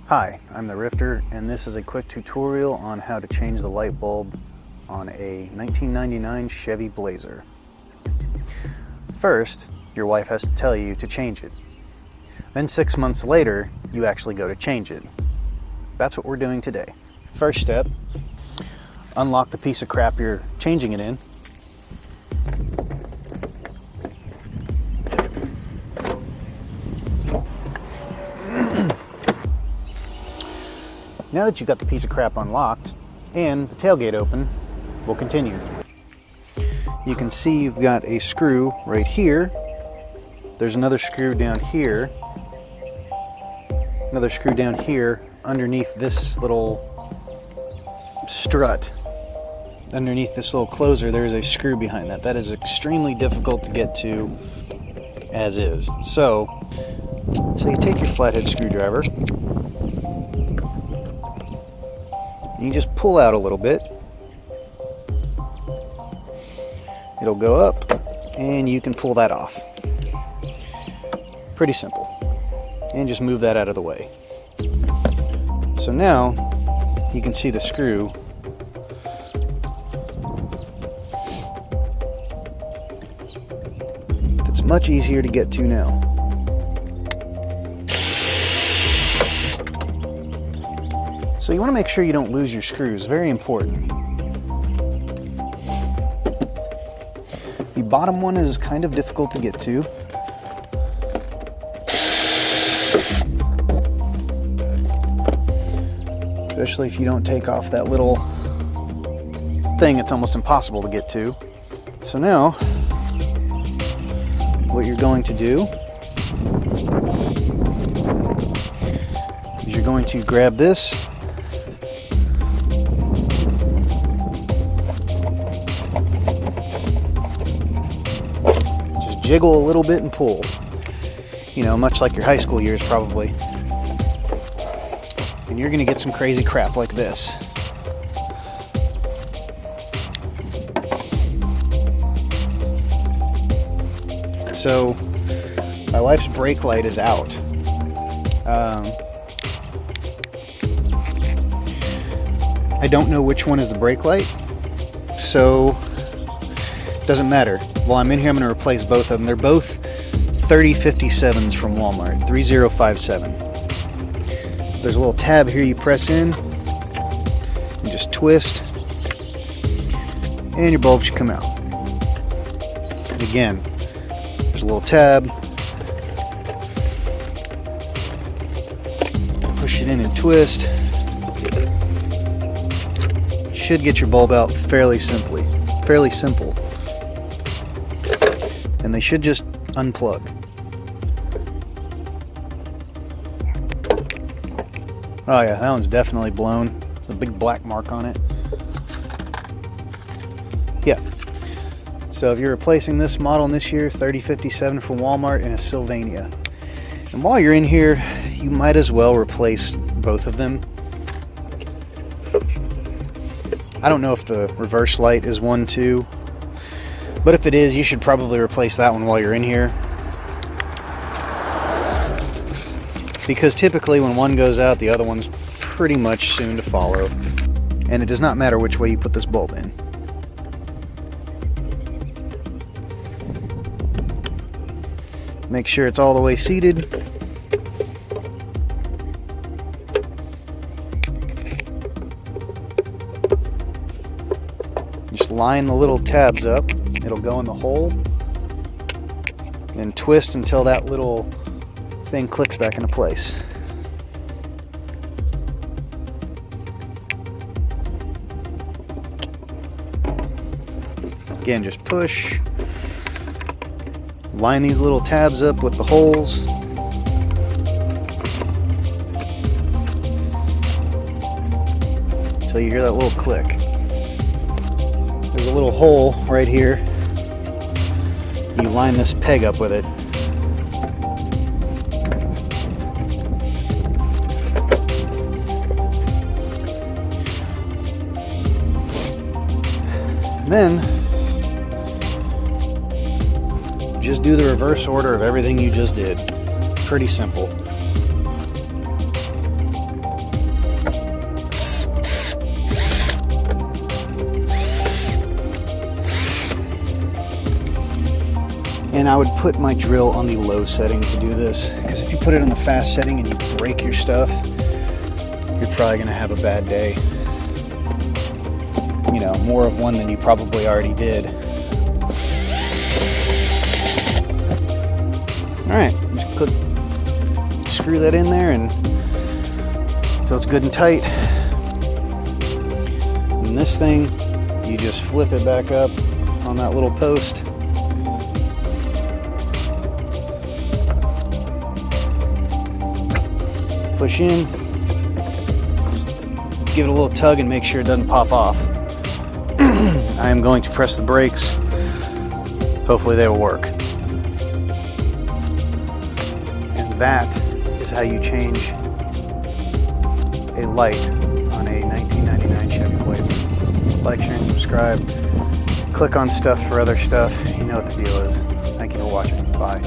Hi, I'm the Rifter, and this is a quick tutorial on how to change the light bulb on a 1999 Chevy Blazer. First, your wife has to tell you to change it. Then 6 months later, you actually go to change it. That's what we're doing today. First step, unlock the piece of crap you're changing it in. Now that you've got the piece of crap unlocked and the tailgate open, we'll continue. You can see you've got a screw right here. There's another screw down here. Another screw down here underneath this little strut. Underneath this little closer, there's a screw behind that. That is extremely difficult to get to as is. So you take your flathead screwdriver. You just pull out a little bit. It'll go up and you can pull that off. Pretty simple. And just move that out of the way. So now you can see the screw. It's much easier to get to now. So you want to make sure you don't lose your screws, very important. The bottom one is kind of difficult to get to. Especially if you don't take off that little thing, it's almost impossible to get to. So now, what you're going to do is you're going to grab this. Jiggle a little bit and pull. You know, much like your high school years probably. And you're gonna get some crazy crap like this. So, my wife's brake light is out. I don't know which one is the brake light, so doesn't matter. While I'm in here, I'm going to replace both of them. They're both 3057s from Walmart, 3057. There's a little tab here you press in and just twist, and your bulb should come out. And again, there's a little tab. Push it in and twist. Should get your bulb out fairly simple. And they should just unplug. Oh yeah, that one's definitely blown. There's a big black mark on it. Yeah. So if you're replacing this model in this year, 3057 from Walmart in a Sylvania. And while you're in here, you might as well replace both of them. I don't know if the reverse light is one too. But if it is, you should probably replace that one while you're in here. Because typically when one goes out, the other one's pretty much soon to follow. And it does not matter which way you put this bulb in. Make sure it's all the way seated. Just line the little tabs up. It'll go in the hole and twist until that little thing clicks back into place. Again, just push. Line these little tabs up with the holes. Until you hear that little click. There's a little hole right here. You line this peg up with it. And then just do the reverse order of everything you just did. Pretty simple. And I would put my drill on the low setting to do this, because if you put it on the fast setting and you break your stuff, you're probably going to have a bad day. You know, more of one than you probably already did. Alright, just screw that in there and until it's good and tight. And this thing, you just flip it back up on that little post. Push in, just give it a little tug and make sure it doesn't pop off. I am going to press the brakes. Hopefully they will work. And that is how you change a light on a 1999 Chevy Blazer. Like, share, and subscribe. Click on stuff for other stuff. You know what the deal is. Thank you for watching. Bye.